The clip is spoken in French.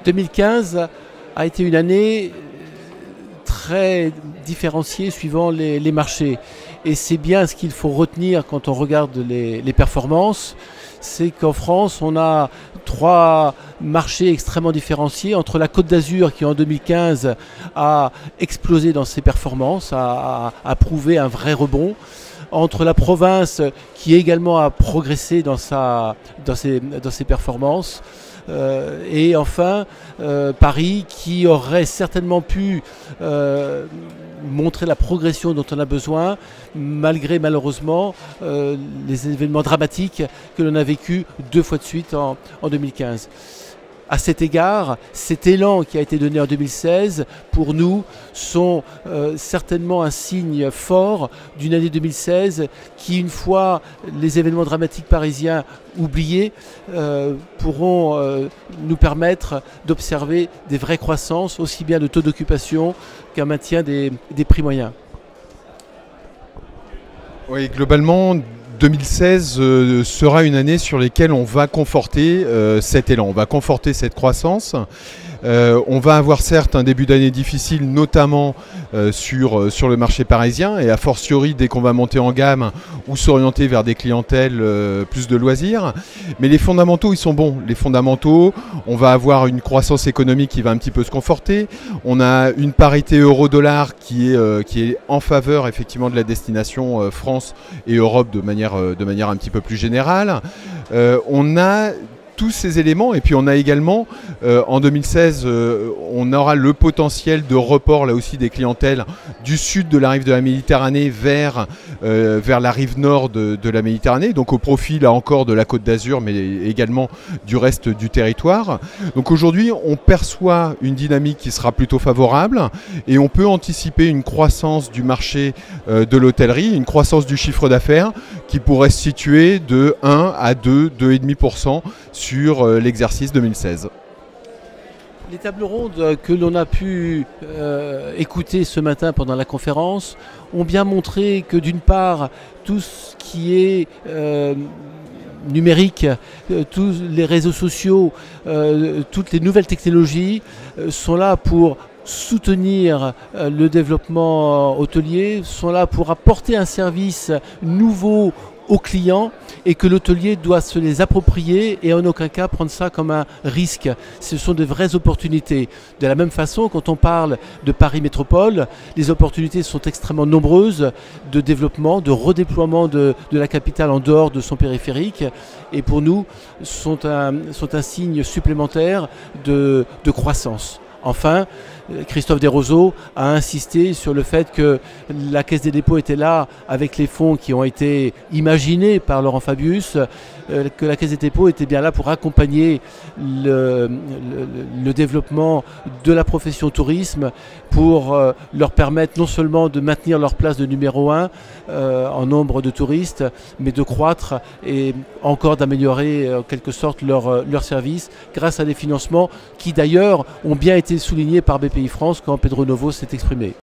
2015 a été une année très différenciée suivant les marchés. Et c'est bien ce qu'il faut retenir quand on regarde les performances, c'est qu'en France, on a 3 marchés extrêmement différenciés, entre la Côte d'Azur qui en 2015 a explosé dans ses performances, a prouvé un vrai rebond, entre la province qui également a progressé dans ses performances, et enfin Paris qui aurait certainement pu montrer la progression dont on a besoin malgré malheureusement les événements dramatiques que l'on a vécu 2 fois de suite en 2015. À cet égard, cet élan qui a été donné en 2016, pour nous, sont certainement un signe fort d'une année 2016 qui, une fois les événements dramatiques parisiens oubliés, pourront nous permettre d'observer des vraies croissances, aussi bien de taux d'occupation qu'un maintien des prix moyens. Oui, globalement, 2016 sera une année sur laquelle on va conforter cet élan, on va conforter cette croissance. On va avoir certes un début d'année difficile, notamment sur le marché parisien, et a fortiori dès qu'on va monter en gamme ou s'orienter vers des clientèles plus de loisirs. Mais les fondamentaux, ils sont bons. Les fondamentaux, on va avoir une croissance économique qui va un petit peu se conforter. On a une parité euro-dollar qui est en faveur effectivement de la destination France et Europe de manière un petit peu plus générale. On a tous ces éléments, et puis on a également en 2016 on aura le potentiel de report là aussi des clientèles du sud de la rive de la Méditerranée vers la rive nord de la Méditerranée, donc au profit là encore de la Côte d'Azur mais également du reste du territoire. Donc aujourd'hui on perçoit une dynamique qui sera plutôt favorable et on peut anticiper une croissance du marché de l'hôtellerie, une croissance du chiffre d'affaires qui pourrait se situer de 1 à 2,5% sur l'exercice 2016. Les tables rondes que l'on a pu écouter ce matin pendant la conférence ont bien montré que d'une part, tout ce qui est numérique, tous les réseaux sociaux, toutes les nouvelles technologies sont là pour soutenir le développement hôtelier, sont là pour apporter un service nouveau aux clients et que l'hôtelier doit se les approprier et en aucun cas prendre ça comme un risque. Ce sont de vraies opportunités. De la même façon, quand on parle de Paris Métropole, les opportunités sont extrêmement nombreuses de développement, de redéploiement de la capitale en dehors de son périphérique et pour nous sont un signe supplémentaire de croissance. Enfin, Christophe Desrozeaux a insisté sur le fait que la Caisse des dépôts était là avec les fonds qui ont été imaginés par Laurent Fabius, que la Caisse des dépôts était bien là pour accompagner le développement de la profession tourisme, pour leur permettre non seulement de maintenir leur place de numéro 1 en nombre de touristes, mais de croître et encore d'améliorer en quelque sorte leur service grâce à des financements qui d'ailleurs ont bien été soulignés par BPI France quand Pedro Novo s'est exprimé.